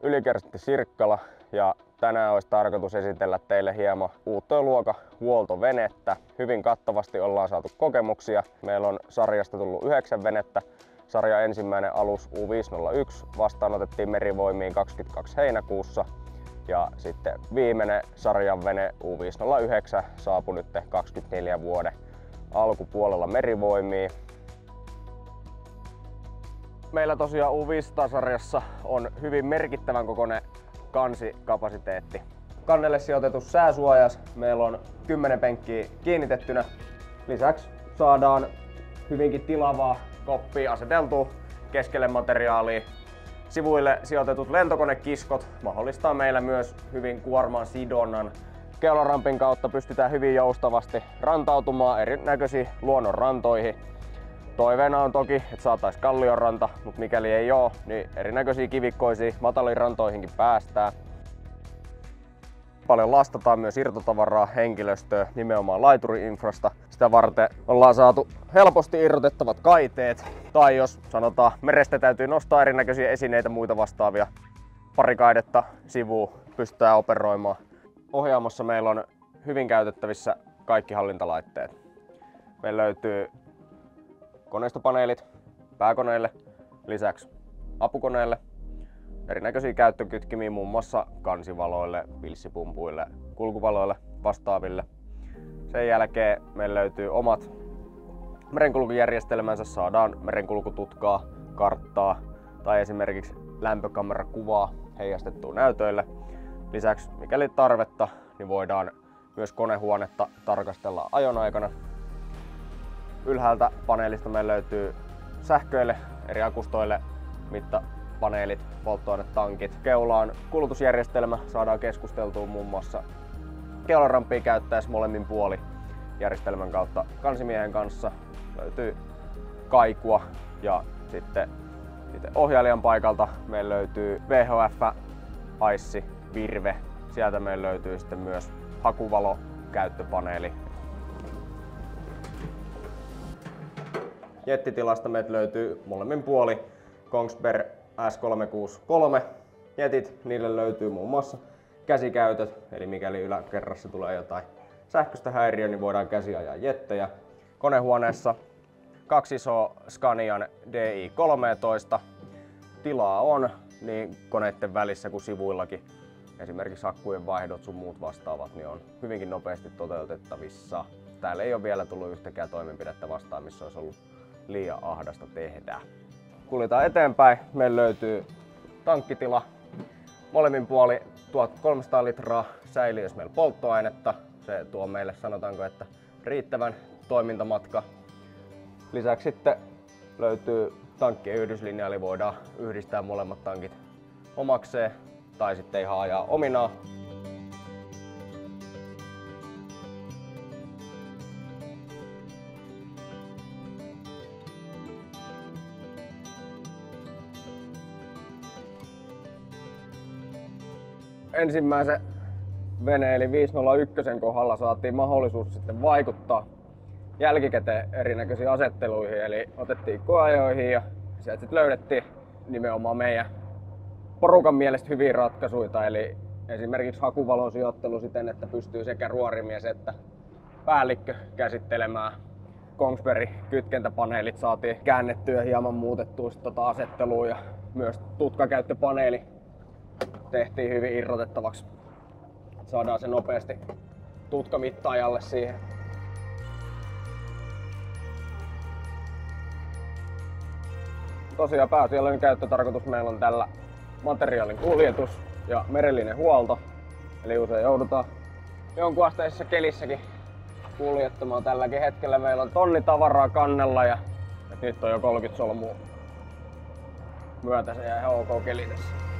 Ylikersantti Sirkkala ja tänään olisi tarkoitus esitellä teille hieman uutta luokan huoltovenettä. Hyvin kattavasti ollaan saatu kokemuksia. Meillä on sarjasta tullut 9 venettä. Sarjan ensimmäinen alus U501 vastaanotettiin Merivoimiin 22. heinäkuussa. Ja sitten viimeinen sarjan vene U509 saapui nyt 24 vuoden alkupuolella Merivoimiin. Meillä tosiaan U500-sarjassa on hyvin merkittävän kokoinen kansikapasiteetti. Kannelle sijoitettu sääsuojas meillä on 10 penkkiä kiinnitettynä. Lisäksi saadaan hyvinkin tilavaa koppia aseteltua keskelle materiaalia. Sivuille sijoitetut lentokonekiskot mahdollistaa meillä myös hyvin kuorman sidonnan. Keularampin kautta pystytään hyvin joustavasti rantautumaan erinäköisiin luonnonrantoihin. Toiveena on toki, että saataisiin kallionranta, mutta mikäli ei ole, niin erinäköisiin kivikkoisiin mataliin rantoihinkin päästään. Paljon lastataan myös irtotavaraa henkilöstöä nimenomaan laituri-infrasta. Sitä varten ollaan saatu helposti irrotettavat kaiteet. Tai jos sanotaan merestä täytyy nostaa erinäköisiä esineitä muita vastaavia, pari kaidetta sivuun pystytään operoimaan. Ohjaamossa meillä on hyvin käytettävissä kaikki hallintalaitteet. Meillä löytyy koneistopaneelit pääkoneille, lisäksi apukoneille, erinäköisiä käyttökytkimiä muun muassa kansivaloille, pilssipumpuille, kulkuvaloille, vastaaville. Sen jälkeen meillä löytyy omat merenkulkujärjestelmänsä, saadaan merenkulkututkaa, karttaa tai esimerkiksi lämpökamerakuvaa heijastettua näytöille. Lisäksi mikäli tarvetta, niin voidaan myös konehuonetta tarkastella ajon aikana. Ylhäältä paneelista meillä löytyy sähköille, eri akustoille mittapaneelit, polttoainetankit. Keulaan kulutusjärjestelmä, saadaan keskusteltua muun muassa keularampia käyttäessä molemmin puoli järjestelmän kautta kansimiehen kanssa. Löytyy kaikua ja sitten ohjailijan paikalta meillä löytyy VHF, aissi, virve. Sieltä meillä löytyy sitten myös hakuvalo, käyttöpaneeli. Jettitilasta meiltä löytyy molemmin puoli Kongsberg S363 jetit. Niille löytyy muun muassa käsikäytöt, eli mikäli yläkerrassa tulee jotain sähköistä häiriöä, niin voidaan käsi ajaa jettejä. Konehuoneessa 2 isoa Scanian DI13. Tilaa on niin koneiden välissä kuin sivuillakin. Esimerkiksi akkujen vaihdot sun muut vastaavat niin on hyvinkin nopeasti toteutettavissa. Täällä ei ole vielä tullut yhtäkään toimenpidettä vastaan, missä olisi ollut liian ahdasta tehdä. Kuljetaan eteenpäin. Meillä löytyy tankkitila. Molemmin puoli 1300 litraa säiliössä meillä polttoainetta. Se tuo meille, sanotaanko, että riittävän toimintamatka. Lisäksi sitten löytyy tankkien yhdyslinja, eli voidaan yhdistää molemmat tankit omakseen tai sitten ihan ajaa ominaan. Ensimmäisen veneen eli 501 kohdalla saatiin mahdollisuus sitten vaikuttaa jälkikäteen erinäköisiin asetteluihin, eli otettiin koeajoihin ja sieltä sitten löydettiin nimenomaan meidän porukan mielestä hyviä ratkaisuja, eli esimerkiksi hakuvalon sijoittelu siten, että pystyy sekä ruorimies että päällikkö käsittelemään. Kongsbergin kytkentäpaneelit saatiin käännettyä ja hieman muutettua asettelua ja myös tutkakäyttöpaneeli tehtiin hyvin irrotettavaksi. Saadaan se nopeasti tutkamittaajalle siihen. Tosiaan pääasiallinen käyttötarkoitus meillä on tällä materiaalin kuljetus ja merellinen huolto. Eli usein joudutaan jonkun asteisessa kelissäkin kuljettamaan. Tälläkin hetkellä meillä on tonni tavaraa kannella ja nyt on jo 30 solmua myötä, se jää ihan ok kelitessä.